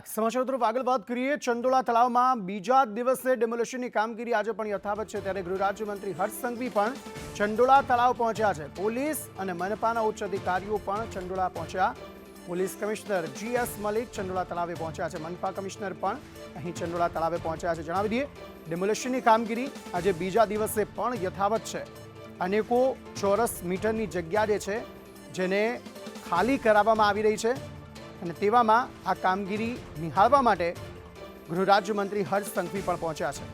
સમાચાર તરફ આગળ વાત કરીએ। ચંડોળા તળાવમાં બીજા દિવસે ડેમોલિશનની કામગીરી આજે પણ યથાવત છે, ત્યારે ગૃહ રાજ્યમંત્રી હર્ષ સંઘવી પણ ચંડોળા તળાવ પહોંચ્યા છે। પોલીસ અને મનપાના ઉચ્ચ અધિકારીઓ પણ ચંડોળા પહોંચ્યા। Police commissioner GS Malik Chandola તળાવે પહોંચ્યા છે। મનપા કમિશનર પણ અહીં ચંડોળા તળાવે પહોંચ્યા છે। જણાવી દઈએ, ડેમોલિશનની કામગીરી આજે બીજા દિવસે પણ યથાવત છે। અનેકો ચોરસ મીટરની જગ્યા જે છે જેને ખાલી કરાવવામાં આવી રહી છે અને તેવામાં આ કામગીરી નિહાળવા માટે ગૃહ રાજ્યમંત્રી હર્ષ સંઘવી પણ પહોંચ્યા છે।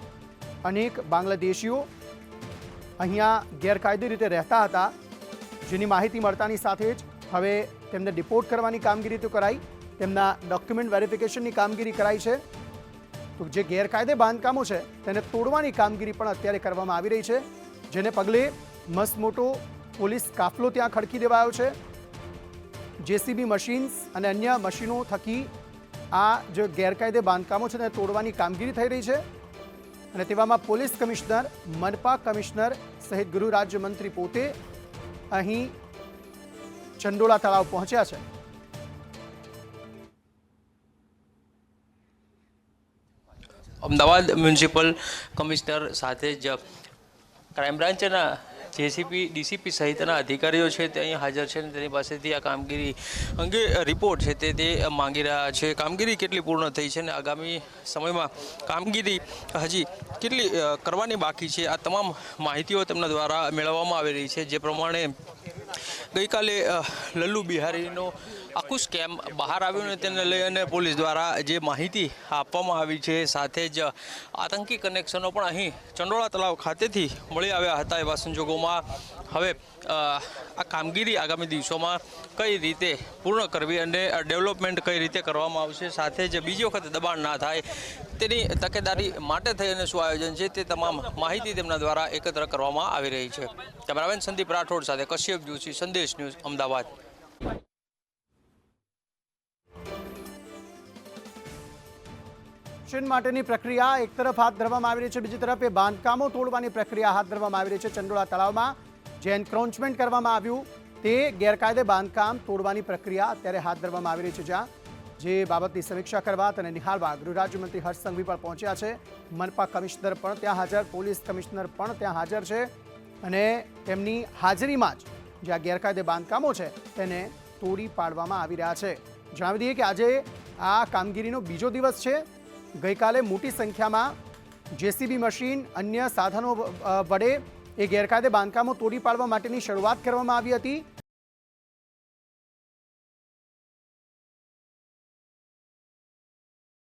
અનેક બાંગ્લાદેશીઓ અહીંયા ગેરકાયદે રીતે રહેતા હતા, જેની માહિતી મળતાની સાથે જ હવે તેમને ડિપોર્ટ કરવાની કામગીરી તો કરાઈ, તેમના ડોક્યુમેન્ટ વેરિફિકેશનની કામગીરી કરાઈ છે। તો જે ગેરકાયદે બાંધકામો છે તેને તોડવાની કામગીરી પણ અત્યારે કરવામાં આવી રહી છે, જેને પગલે મસ્ત મોટો પોલીસ કાફલો ત્યાં ખડકી દેવાયો છે। JCB મશીન્સ અને અન્ય મશીનો થકી આ જે ગેરકાયદે બાંધકામો છે તેને તોડવાની કામગીરી થઈ રહી છે અને તેવામાં પોલીસ કમિશનર, મનપા કમિશનર સહિત ગૃહ રાજ્યમંત્રી પોતે અહીં ચંડોળા તળાવ પહોંચ્યા છે। અમદાવાદ મ્યુનિસિપલ કમિશનર સાથે જ ક્રાઇમ બ્રાન્ચના JCP DCP સહિતના અધિકારીઓ છે તે અહીં હાજર છે અને તેની પાસેથી આ કામગીરી અંગે રિપોર્ટ છે તે માંગી રહ્યા છે। કામગીરી કેટલી પૂર્ણ થઈ છે અને આગામી સમયમાં કામગીરી હજી કેટલી કરવાની બાકી છે, આ તમામ માહિતીઓ તેમના દ્વારા મેળવવામાં આવી રહી છે। જે પ્રમાણે ગઈકાલે લલ્લુ બિહારીનો આખું સ્કેમ બહાર આવ્યું ને તેને લઈ અને પોલીસ દ્વારા જે માહિતી આપવામાં આવી છે, સાથે જ આતંકી કનેક્શનો પણ અહીં ચંડોળા તળાવ ખાતેથી મળી આવ્યા હતા। એવા સંજોગોમાં હવે આ કામગીરી આગામી દિવસોમાં કઈ રીતે પૂર્ણ કરવી અને ડેવલપમેન્ટ કઈ રીતે કરવામાં આવશે, સાથે જ બીજી વખત દબાણ ના થાય તેની તકેદારી માટે થઈ અને શું આયોજન છે તે તમામ માહિતી તેમના દ્વારા એકત્ર કરવામાં આવી રહી છે। કેમેરામેન સંદીપ રાઠોડ સાથે કશ્યપ જોશી, સંદેશ ન્યૂઝ, અમદાવાદ। માટેની પ્રક્રિયા એક તરફ હાથ ધરવામાં આવી રહી છે, બીજી તરફ એ બાંધકામો તોડવાની પ્રક્રિયા હાથ ધરવામાં આવી રહી છે। ચંડોળા તળાવમાં જે એન્ક્રોચમેન્ટ કરવામાં આવ્યું તે ગેરકાયદે બાંધકામ તોડવાની પ્રક્રિયા અત્યારે હાથ ધરવામાં આવી રહી છે, જ્યાં જે બાબતની સમીક્ષા કરવા અને નિહાળવા ગૃહ રાજ્યમંત્રી હર્ષ સંઘવી પણ પહોંચ્યા છે। મનપા કમિશનર પણ ત્યાં હાજર, પોલીસ કમિશનર પણ ત્યાં હાજર છે અને તેમની હાજરીમાં જ જે આ ગેરકાયદે બાંધકામો છે તેને તોડી પાડવામાં આવી રહ્યા છે। જણાવી દઈએ કે આજે આ કામગીરીનો બીજો દિવસ છે। ગઈકાલે મોટી સંખ્યામાં JCB મશીન, અન્ય સાધનો વડે એ ગેરકાયદે બાંધકામો તોડી પાડવા માટેની શરૂઆત કરવામાં આવી હતી